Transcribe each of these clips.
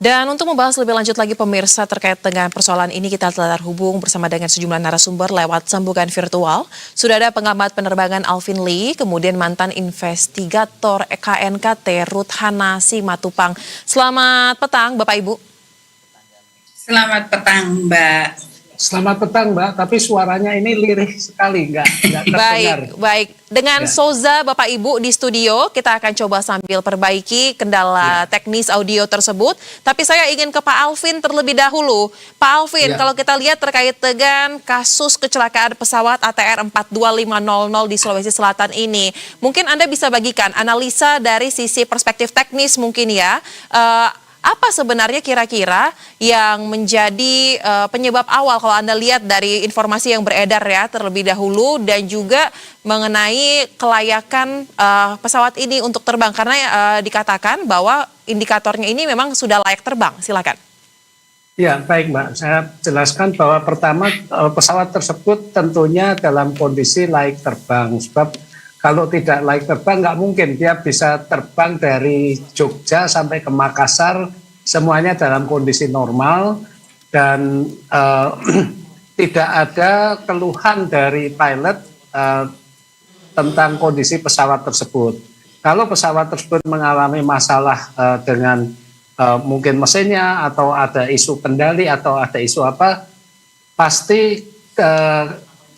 Dan untuk membahas lebih lanjut lagi pemirsa terkait dengan persoalan ini, kita telah terhubung bersama dengan sejumlah narasumber lewat sambungan virtual. Sudah ada pengamat penerbangan Alvin Lee, kemudian mantan investigator KNKT Ruthana Simatupang. Selamat petang Bapak Ibu. Selamat petang Mbak. Selamat petang Mbak, tapi suaranya ini lirih sekali, nggak terdengar. Baik. Dengan Soza Bapak Ibu di studio, kita akan coba sambil perbaiki kendala teknis audio tersebut. Tapi saya ingin ke Pak Alvin terlebih dahulu. Pak Alvin, kalau kita lihat terkait dengan kasus kecelakaan pesawat ATR 42500 di Sulawesi Selatan ini, mungkin Anda bisa bagikan analisa dari sisi perspektif teknis mungkin ya. Apa sebenarnya kira-kira yang menjadi penyebab awal kalau Anda lihat dari informasi yang beredar ya terlebih dahulu, dan juga mengenai kelayakan pesawat ini untuk terbang, karena dikatakan bahwa indikatornya ini memang sudah layak terbang. Silakan. Ya, baik Mbak. Saya jelaskan bahwa pertama pesawat tersebut tentunya dalam kondisi layak terbang, sebab kalau tidak layak terbang, nggak mungkin dia bisa terbang dari Jogja sampai ke Makassar, semuanya dalam kondisi normal, dan tidak ada keluhan dari pilot tentang kondisi pesawat tersebut. Kalau pesawat tersebut mengalami masalah dengan mungkin mesinnya, atau ada isu kendali, atau ada isu apa, pasti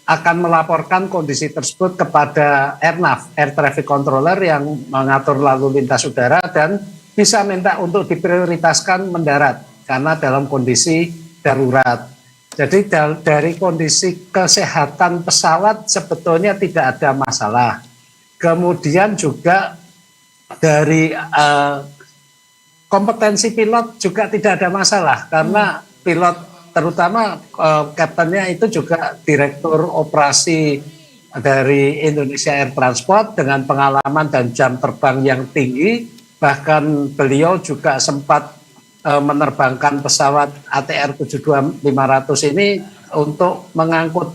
akan melaporkan kondisi tersebut kepada AirNav, Air Traffic Controller yang mengatur lalu lintas udara, dan bisa minta untuk diprioritaskan mendarat karena dalam kondisi darurat. Jadi dari kondisi kesehatan pesawat sebetulnya tidak ada masalah. Kemudian juga dari kompetensi pilot juga tidak ada masalah, karena pilot terutama kaptennya itu juga direktur operasi dari Indonesia Air Transport dengan pengalaman dan jam terbang yang tinggi. Bahkan beliau juga sempat menerbangkan pesawat ATR 72500 ini untuk mengangkut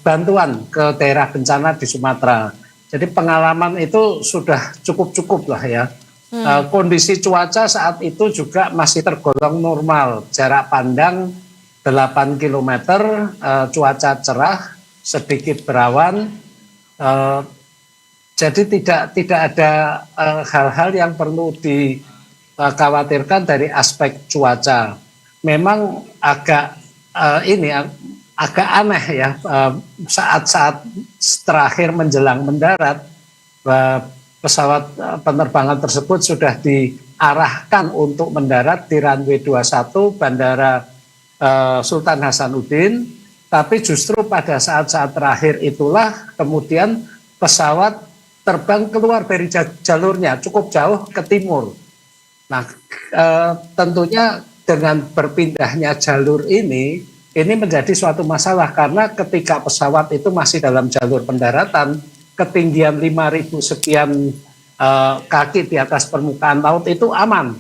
bantuan ke daerah bencana di Sumatera. Jadi pengalaman itu sudah cukup-cukup lah ya. Kondisi cuaca saat itu juga masih tergolong normal, jarak pandang 8 km, cuaca cerah, sedikit berawan, jadi tidak ada hal-hal yang perlu dikhawatirkan dari aspek cuaca. Memang agak agak aneh ya, saat-saat terakhir menjelang mendarat, pesawat penerbangan tersebut sudah diarahkan untuk mendarat di runway 21 Bandara Sultan Hasanuddin, tapi justru pada saat-saat terakhir itulah kemudian pesawat terbang keluar dari jalurnya cukup jauh ke timur. Nah, tentunya dengan berpindahnya jalur ini menjadi suatu masalah, karena ketika pesawat itu masih dalam jalur pendaratan, ketinggian 5.000 sekian kaki di atas permukaan laut itu aman.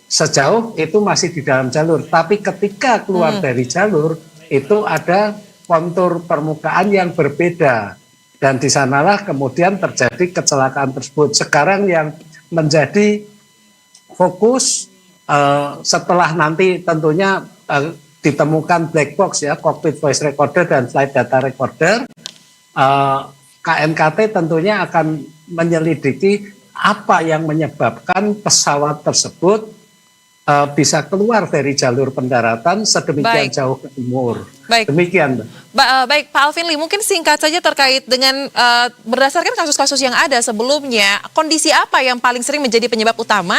Sejauh itu masih di dalam jalur. Tapi ketika keluar dari jalur, itu ada kontur permukaan yang berbeda. Dan di sanalah kemudian terjadi kecelakaan tersebut. Sekarang yang menjadi fokus setelah nanti tentunya ditemukan black box ya, cockpit voice recorder dan flight data recorder, KNKT tentunya akan menyelidiki apa yang menyebabkan pesawat tersebut bisa keluar dari jalur pendaratan sedemikian jauh ke timur. Demikian. Baik Pak Alvin Lee, mungkin singkat saja terkait dengan berdasarkan kasus-kasus yang ada sebelumnya, kondisi apa yang paling sering menjadi penyebab utama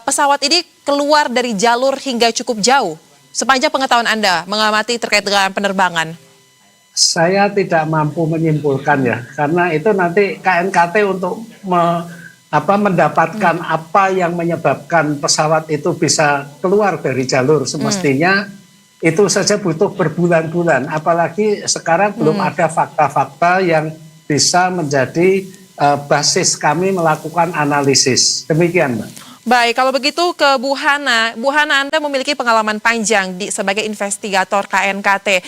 pesawat ini keluar dari jalur hingga cukup jauh sepanjang pengetahuan Anda mengamati terkait dengan penerbangan? Saya tidak mampu menyimpulkan ya, karena itu nanti KNKT untuk mendapatkan apa yang menyebabkan pesawat itu bisa keluar dari jalur. Semestinya itu saja butuh berbulan-bulan, apalagi sekarang belum ada fakta-fakta yang bisa menjadi basis kami melakukan analisis. Demikian, Mbak. Baik, kalau begitu ke Bu Hana. Bu Hana, Anda memiliki pengalaman panjang sebagai investigator KNKT.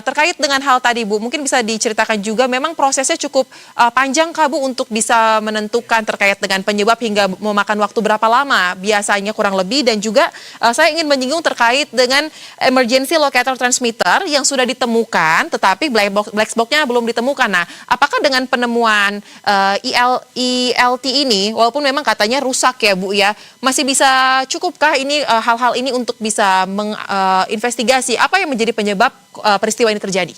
Terkait dengan hal tadi, Bu, mungkin bisa diceritakan juga memang prosesnya cukup panjang kah, Bu, untuk bisa menentukan terkait dengan penyebab hingga memakan waktu berapa lama biasanya kurang lebih, dan juga saya ingin menyinggung terkait dengan emergency locator transmitter yang sudah ditemukan tetapi black box-nya belum ditemukan. Nah, apakah dengan penemuan ELT ini, walaupun memang katanya rusak ya, Bu ya, masih bisa cukupkah ini hal-hal ini untuk bisa menginvestigasi apa yang menjadi penyebab peristiwa ini terjadi?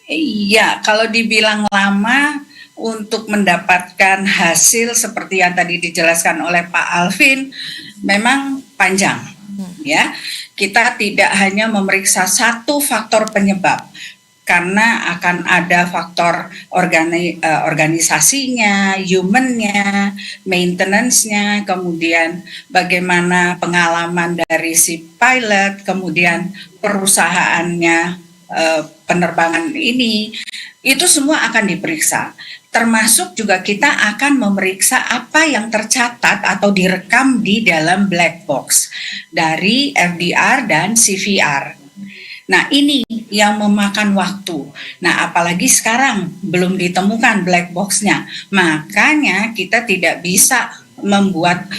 Iya, kalau dibilang lama untuk mendapatkan hasil seperti yang tadi dijelaskan oleh Pak Alvin, memang panjang. Ya, kita tidak hanya memeriksa satu faktor penyebab, karena akan ada faktor organisasinya, human-nya, maintenance-nya, kemudian bagaimana pengalaman dari si pilot, kemudian perusahaannya penerbangan ini, itu semua akan diperiksa. Termasuk juga kita akan memeriksa apa yang tercatat atau direkam di dalam black box dari FDR dan CVR. Nah, ini yang memakan waktu. Nah, apalagi sekarang belum ditemukan black box-nya. Makanya kita tidak bisa membuat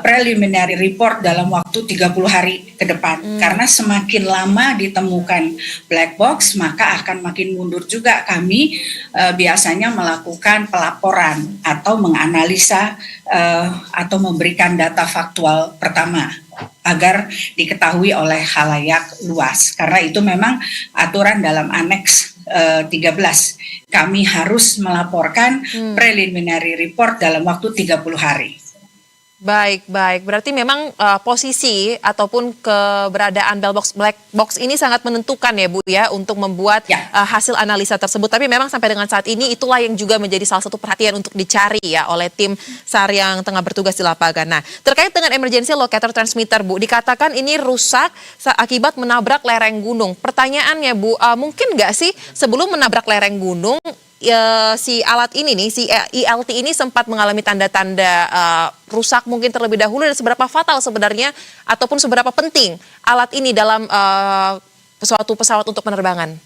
preliminary report dalam waktu 30 hari ke depan. Karena semakin lama ditemukan black box, maka akan makin mundur juga kami biasanya melakukan pelaporan atau menganalisa atau memberikan data faktual pertama agar diketahui oleh khalayak luas. Karena itu memang aturan dalam aneks 13. Kami harus melaporkan preliminary report dalam waktu 30 hari. Baik, baik. Berarti memang posisi ataupun keberadaan black box ini sangat menentukan ya, Bu ya, untuk membuat hasil analisa tersebut. Tapi memang sampai dengan saat ini itulah yang juga menjadi salah satu perhatian untuk dicari ya oleh tim SAR yang tengah bertugas di lapangan. Nah, terkait dengan emergency locator transmitter, Bu, dikatakan ini rusak akibat menabrak lereng gunung. Pertanyaannya, Bu, mungkin nggak sih sebelum menabrak lereng gunung, si alat ini nih, si ELT ini sempat mengalami tanda-tanda rusak mungkin terlebih dahulu, dan seberapa fatal sebenarnya ataupun seberapa penting alat ini dalam suatu pesawat untuk penerbangan?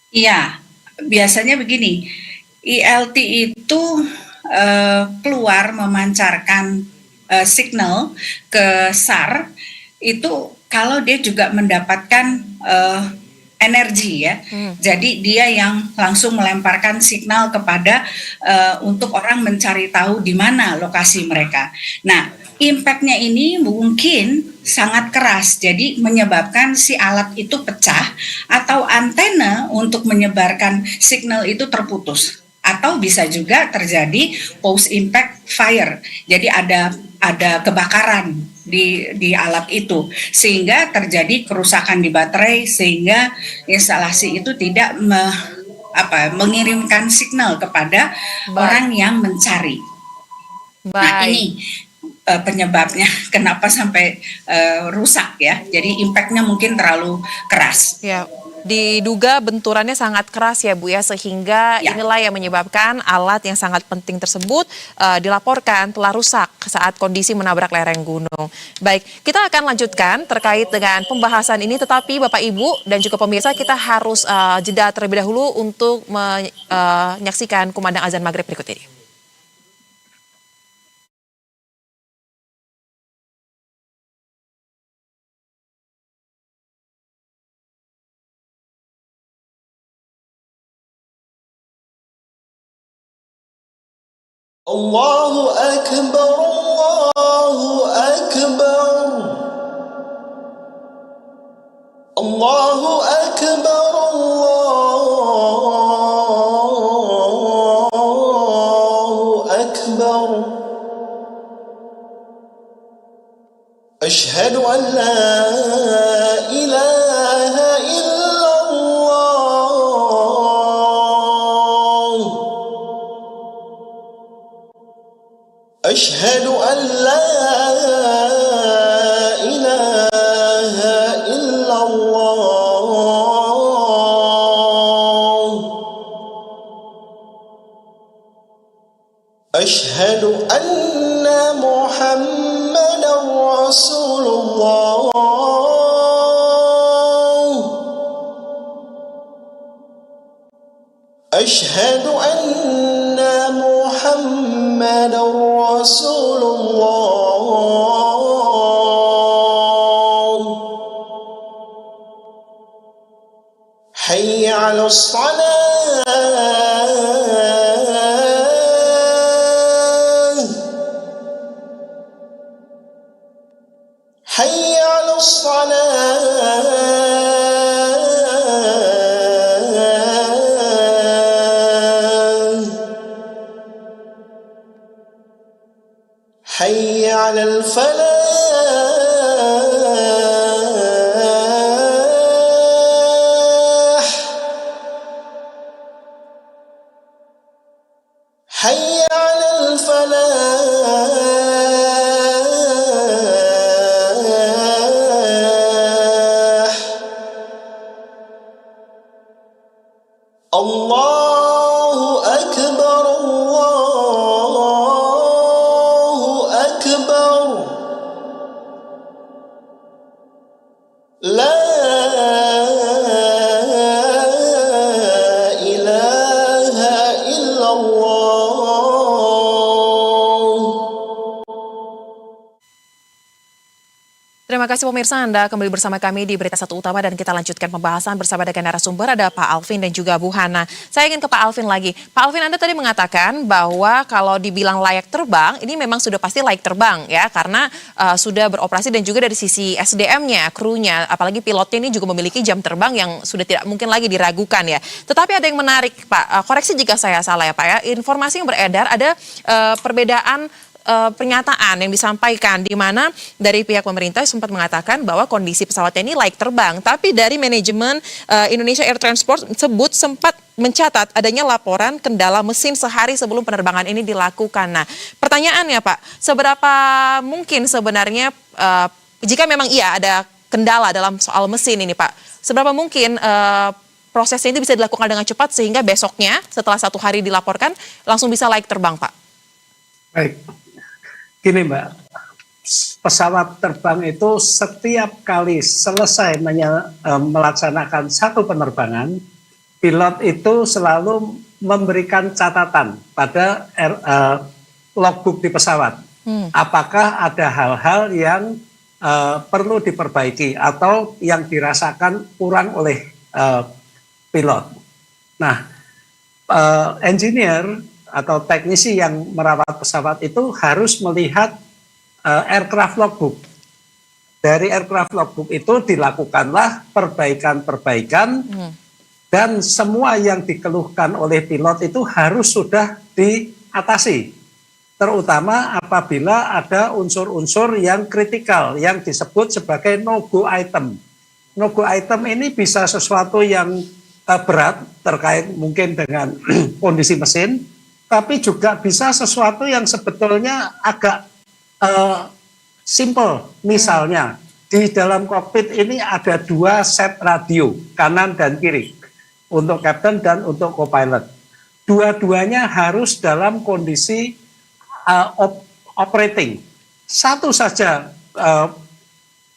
Iya, biasanya begini, ELT itu keluar memancarkan signal ke SAR itu kalau dia juga mendapatkan energi ya. Jadi dia yang langsung melemparkan signal kepada untuk orang mencari tahu di mana lokasi mereka. Nah, impact-nya ini mungkin sangat keras, jadi menyebabkan si alat itu pecah atau antena untuk menyebarkan signal itu terputus. Atau bisa juga terjadi post impact fire. Jadi ada kebakaran di alat itu sehingga terjadi kerusakan di baterai sehingga instalasi itu tidak mengirimkan signal kepada orang yang mencari. Nah, ini penyebabnya kenapa sampai rusak ya. Jadi impact-nya mungkin terlalu keras. Ya. Diduga benturannya sangat keras ya, Bu ya, sehingga inilah yang menyebabkan alat yang sangat penting tersebut dilaporkan telah rusak saat kondisi menabrak lereng gunung. Baik, kita akan lanjutkan terkait dengan pembahasan ini, tetapi Bapak Ibu dan juga pemirsa, kita harus jeda terlebih dahulu untuk menyaksikan kumandang azan maghrib berikut ini. Allahu Akbar, Allahu Akbar, Allahu Akbar, Allahu Akbar. Asyhadu an la ilaha illallah. Asyhadu an la ilaha illallah. أشهد أن محمدا رسول الله أشهد أن محمدا رسول الله حي على الصلاة حي على الصلاة حي على الفلاح حي على الفلاح الله أكبر الله أكبر لا إله إلا الله. Terima kasih pemirsa, Anda kembali bersama kami di Berita Satu Utama dan kita lanjutkan pembahasan bersama dengan narasumber ada Pak Alvin dan juga Bu Hana. Saya ingin ke Pak Alvin lagi. Pak Alvin, Anda tadi mengatakan bahwa kalau dibilang layak terbang, ini memang sudah pasti layak terbang ya, karena sudah beroperasi dan juga dari sisi SDM-nya, krunya, apalagi pilotnya ini juga memiliki jam terbang yang sudah tidak mungkin lagi diragukan ya. Tetapi ada yang menarik Pak, koreksi jika saya salah ya Pak ya, informasi yang beredar ada perbedaan pernyataan yang disampaikan di mana dari pihak pemerintah sempat mengatakan bahwa kondisi pesawatnya ini layak terbang, tapi dari manajemen Indonesia Air Transport sempat mencatat adanya laporan kendala mesin sehari sebelum penerbangan ini dilakukan. Nah, pertanyaannya Pak, seberapa mungkin sebenarnya jika memang iya ada kendala dalam soal mesin ini Pak, seberapa mungkin prosesnya itu bisa dilakukan dengan cepat sehingga besoknya setelah 1 hari dilaporkan langsung bisa layak terbang Pak? Baik. Gini Mbak, pesawat terbang itu setiap kali selesai melaksanakan satu penerbangan, pilot itu selalu memberikan catatan pada logbook di pesawat. Apakah ada hal-hal yang perlu diperbaiki atau yang dirasakan kurang oleh pilot. Nah, engineer atau teknisi yang merawat pesawat itu harus melihat aircraft logbook. Dari aircraft logbook itu dilakukanlah perbaikan-perbaikan dan semua yang dikeluhkan oleh pilot itu harus sudah diatasi. Terutama apabila ada unsur-unsur yang kritikal yang disebut sebagai no-go item. No-go item ini bisa sesuatu yang berat terkait mungkin dengan kondisi mesin, tapi juga bisa sesuatu yang sebetulnya agak simple. Misalnya, di dalam kokpit ini ada 2 set radio, kanan dan kiri, untuk kapten dan untuk co-pilot. Dua-duanya harus dalam kondisi operating. Satu saja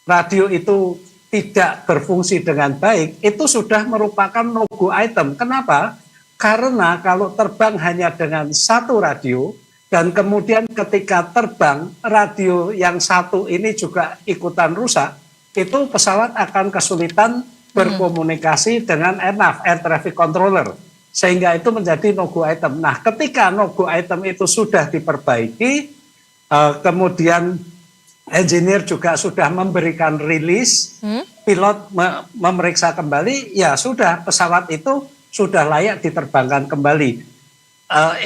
radio itu tidak berfungsi dengan baik, itu sudah merupakan no-go item. Kenapa? Karena kalau terbang hanya dengan satu radio dan kemudian ketika terbang radio yang satu ini juga ikutan rusak, itu pesawat akan kesulitan berkomunikasi dengan ANAV, Air Traffic Controller, sehingga itu menjadi no-go item. Nah, ketika no-go item itu sudah diperbaiki, kemudian engineer juga sudah memberikan rilis, pilot memeriksa kembali, ya sudah pesawat itu sudah layak diterbangkan kembali.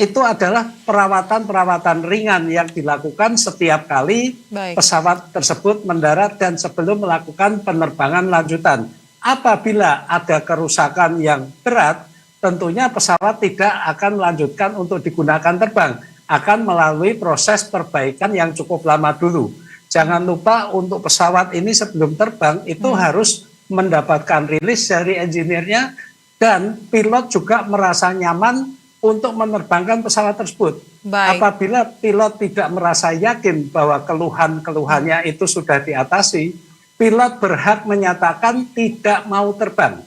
Itu adalah perawatan-perawatan ringan yang dilakukan setiap kali pesawat tersebut mendarat dan sebelum melakukan penerbangan lanjutan. Apabila ada kerusakan yang berat, tentunya pesawat tidak akan melanjutkan untuk digunakan terbang, akan melalui proses perbaikan yang cukup lama dulu. Jangan lupa untuk pesawat ini sebelum terbang itu harus mendapatkan rilis dari engineer-nya, dan pilot juga merasa nyaman untuk menerbangkan pesawat tersebut. Baik. Apabila pilot tidak merasa yakin bahwa keluhan-keluhannya itu sudah diatasi, pilot berhak menyatakan tidak mau terbang.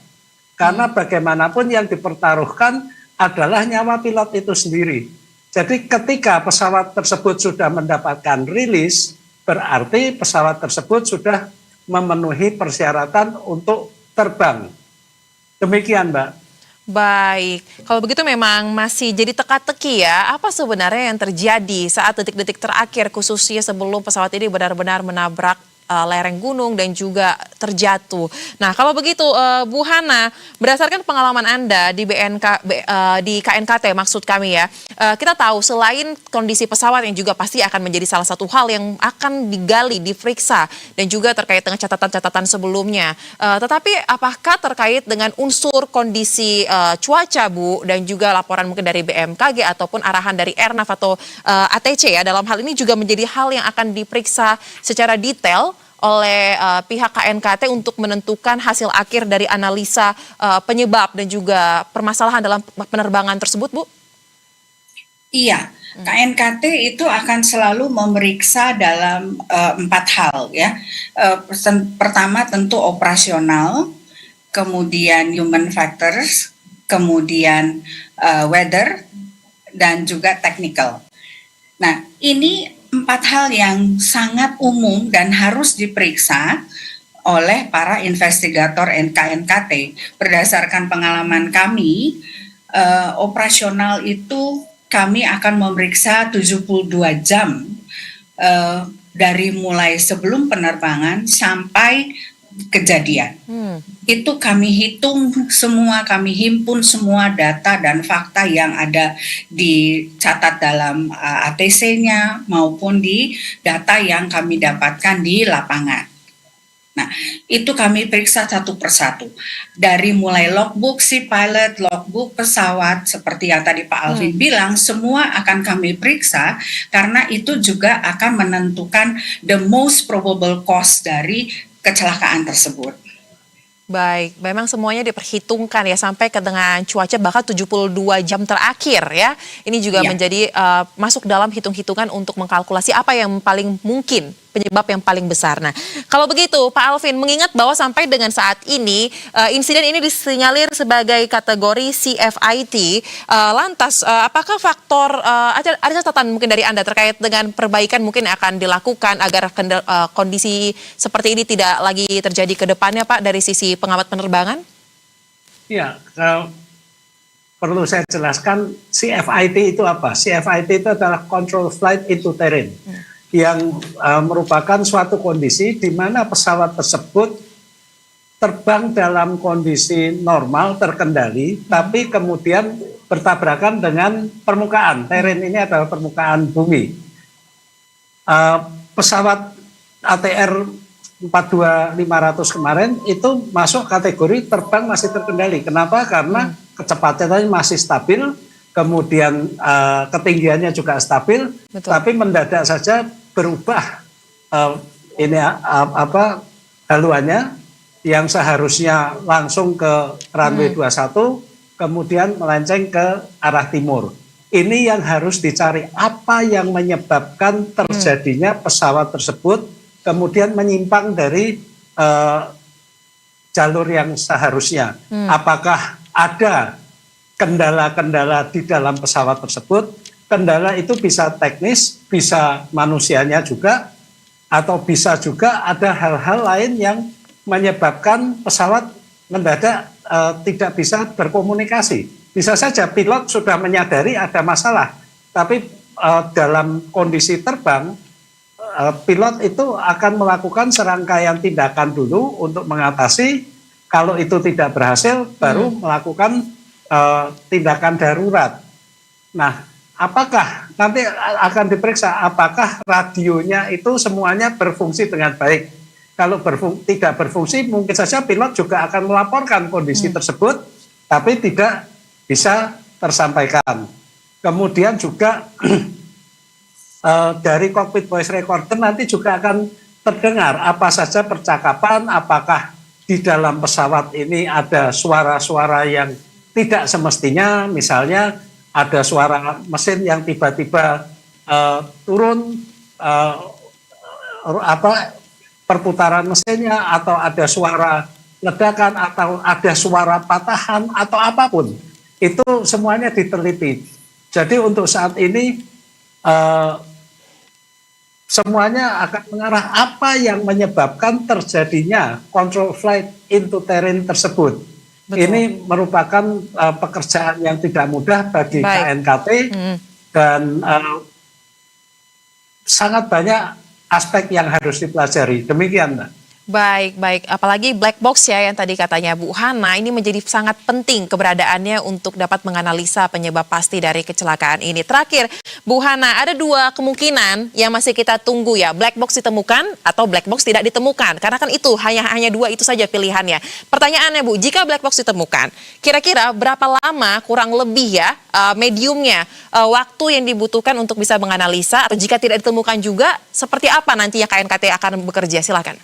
Karena bagaimanapun yang dipertaruhkan adalah nyawa pilot itu sendiri. Jadi ketika pesawat tersebut sudah mendapatkan rilis, berarti pesawat tersebut sudah memenuhi persyaratan untuk terbang. Demikian, Mbak. Baik, kalau begitu memang masih jadi teka-teki ya, apa sebenarnya yang terjadi saat detik-detik terakhir khususnya sebelum pesawat ini benar-benar menabrak lereng gunung dan juga terjatuh. Nah, kalau begitu Bu Hana, berdasarkan pengalaman Anda di di KNKT maksud kami ya, kita tahu selain kondisi pesawat yang juga pasti akan menjadi salah satu hal yang akan digali, diperiksa dan juga terkait dengan catatan-catatan sebelumnya. Tetapi apakah terkait dengan unsur kondisi cuaca Bu dan juga laporan mungkin dari BMKG ataupun arahan dari Airnav atau ATC ya, dalam hal ini juga menjadi hal yang akan diperiksa secara detail oleh pihak KNKT untuk menentukan hasil akhir dari analisa penyebab dan juga permasalahan dalam penerbangan tersebut, Bu? Iya, KNKT itu akan selalu memeriksa dalam 4 hal ya. Pertama tentu operasional, kemudian human factors, kemudian weather, dan juga technical. Nah, ini 4 hal yang sangat umum dan harus diperiksa oleh para investigator KNKT. Berdasarkan pengalaman kami, operasional itu kami akan memeriksa 72 jam dari mulai sebelum penerbangan sampai kejadian. Itu kami hitung semua, kami himpun semua data dan fakta yang ada dicatat dalam ATC-nya maupun di data yang kami dapatkan di lapangan. Nah, itu kami periksa satu persatu. Dari mulai logbook si pilot, logbook pesawat, seperti yang tadi Pak Alvin bilang, semua akan kami periksa karena itu juga akan menentukan the most probable cause dari kecelakaan tersebut. Baik, memang semuanya diperhitungkan ya sampai ke dengan cuaca bahkan 72 jam terakhir ya. Ini juga menjadi masuk dalam hitung-hitungan untuk mengkalkulasi apa yang paling mungkin penyebab yang paling besar. Nah, kalau begitu Pak Alvin mengingat bahwa sampai dengan saat ini insiden ini disinyalir sebagai kategori CFIT. Lantas apakah faktor ada catatan mungkin dari Anda terkait dengan perbaikan mungkin akan dilakukan agar kondisi seperti ini tidak lagi terjadi ke depannya Pak dari sisi pengamat penerbangan? Ya, perlu saya jelaskan CFIT itu apa? CFIT itu adalah Control Flight into Terrain. Yang merupakan suatu kondisi di mana pesawat tersebut terbang dalam kondisi normal, terkendali, tapi kemudian bertabrakan dengan permukaan. Terrain ini adalah permukaan bumi. Pesawat ATR 42500 kemarin itu masuk kategori terbang masih terkendali. Kenapa? Karena kecepatannya masih stabil, kemudian ketinggiannya juga stabil. Betul. Tapi mendadak saja berubah haluannya yang seharusnya langsung ke runway 21 kemudian melenceng ke arah timur. Ini yang harus dicari, apa yang menyebabkan terjadinya pesawat tersebut kemudian menyimpang dari jalur yang seharusnya. Apakah ada kendala-kendala di dalam pesawat tersebut? Kendala itu bisa teknis, bisa manusianya juga, atau bisa juga ada hal-hal lain yang menyebabkan pesawat mendadak tidak bisa berkomunikasi. Bisa saja pilot sudah menyadari ada masalah, tapi dalam kondisi terbang, pilot itu akan melakukan serangkaian tindakan dulu untuk mengatasi. Kalau itu tidak berhasil, baru melakukan tindakan darurat. Nah, apakah nanti akan diperiksa apakah radionya itu semuanya berfungsi dengan baik. Kalau tidak berfungsi, mungkin saja pilot juga akan melaporkan kondisi tersebut, tapi tidak bisa tersampaikan. Kemudian juga dari cockpit voice recorder nanti juga akan terdengar apa saja percakapan, apakah di dalam pesawat ini ada suara-suara yang tidak semestinya, misalnya ada suara mesin yang tiba-tiba turun, perputaran mesinnya, atau ada suara ledakan, atau ada suara patahan, atau apapun. Itu semuanya diteliti. Jadi untuk saat ini semuanya akan mengarah apa yang menyebabkan terjadinya control flight into terrain tersebut. Betul. Ini merupakan pekerjaan yang tidak mudah bagi Baik. KNKT, dan sangat banyak aspek yang harus dipelajari. Demikian, Mbak. Baik. Apalagi black box ya yang tadi katanya Bu Hana, ini menjadi sangat penting keberadaannya untuk dapat menganalisa penyebab pasti dari kecelakaan ini. Terakhir, Bu Hana, ada dua kemungkinan yang masih kita tunggu ya. Black box ditemukan atau black box tidak ditemukan. Karena kan itu hanya dua itu saja pilihannya. Pertanyaannya Bu, jika black box ditemukan, kira-kira berapa lama kurang lebih ya mediumnya, waktu yang dibutuhkan untuk bisa menganalisa, atau jika tidak ditemukan juga, seperti apa nantinya KNKT akan bekerja? Silakan.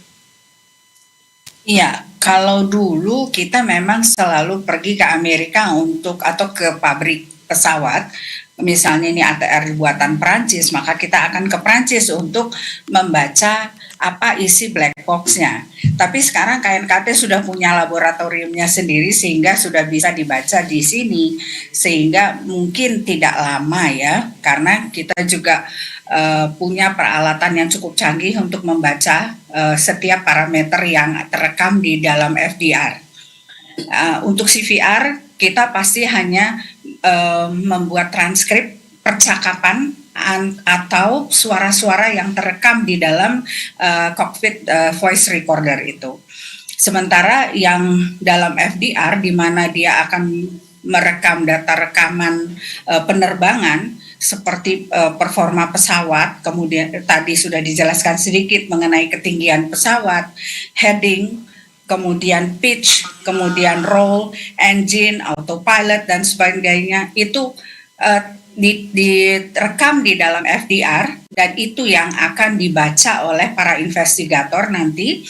Iya, kalau dulu kita memang selalu pergi ke Amerika atau ke pabrik pesawat, misalnya ini ATR buatan Prancis, maka kita akan ke Prancis untuk membaca apa isi black box-nya. Tapi sekarang KNKT sudah punya laboratoriumnya sendiri sehingga sudah bisa dibaca di sini, sehingga mungkin tidak lama ya, karena kita juga punya peralatan yang cukup canggih untuk membaca setiap parameter yang terekam di dalam FDR. Untuk CVR kita pasti hanya membuat transkrip percakapan atau suara-suara yang terekam di dalam cockpit voice recorder itu. Sementara yang dalam FDR di mana dia akan merekam data rekaman penerbangan seperti performa pesawat, kemudian tadi sudah dijelaskan sedikit mengenai ketinggian pesawat, heading, kemudian pitch, kemudian roll, engine, autopilot, dan sebagainya, itu direkam di dalam FDR, dan itu yang akan dibaca oleh para investigator nanti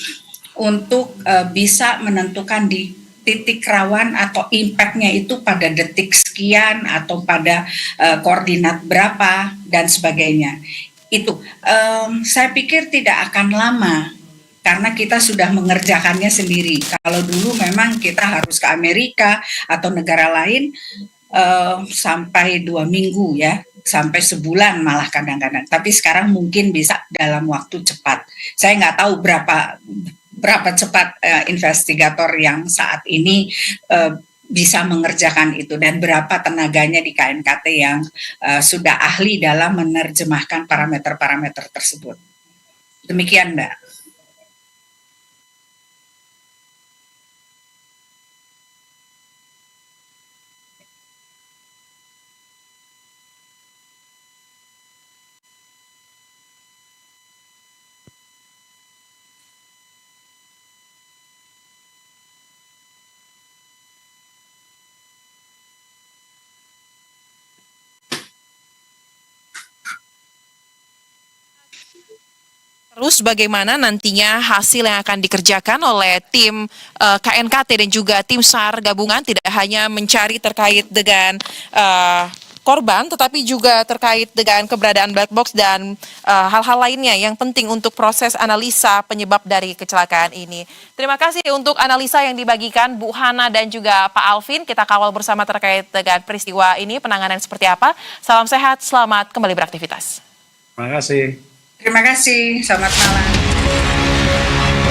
untuk bisa menentukan di titik rawan atau impact-nya itu pada detik sekian atau pada koordinat berapa dan sebagainya. Itu saya pikir tidak akan lama karena kita sudah mengerjakannya sendiri. Kalau dulu memang kita harus ke Amerika atau negara lain sampai 2 minggu ya, sampai sebulan malah kadang-kadang. Tapi sekarang mungkin bisa dalam waktu cepat. Saya nggak tahu berapa cepat investigator yang saat ini bisa mengerjakan itu dan berapa tenaganya di KNKT yang sudah ahli dalam menerjemahkan parameter-parameter tersebut. Demikian, Mbak. Terus bagaimana nantinya hasil yang akan dikerjakan oleh tim KNKT dan juga tim SAR gabungan, tidak hanya mencari terkait dengan korban, tetapi juga terkait dengan keberadaan black box dan hal-hal lainnya yang penting untuk proses analisa penyebab dari kecelakaan ini. Terima kasih untuk analisa yang dibagikan Bu Hana dan juga Pak Alvin. Kita kawal bersama terkait dengan peristiwa ini, penanganan seperti apa. Salam sehat, selamat kembali beraktivitas. Terima kasih. Terima kasih, selamat malam.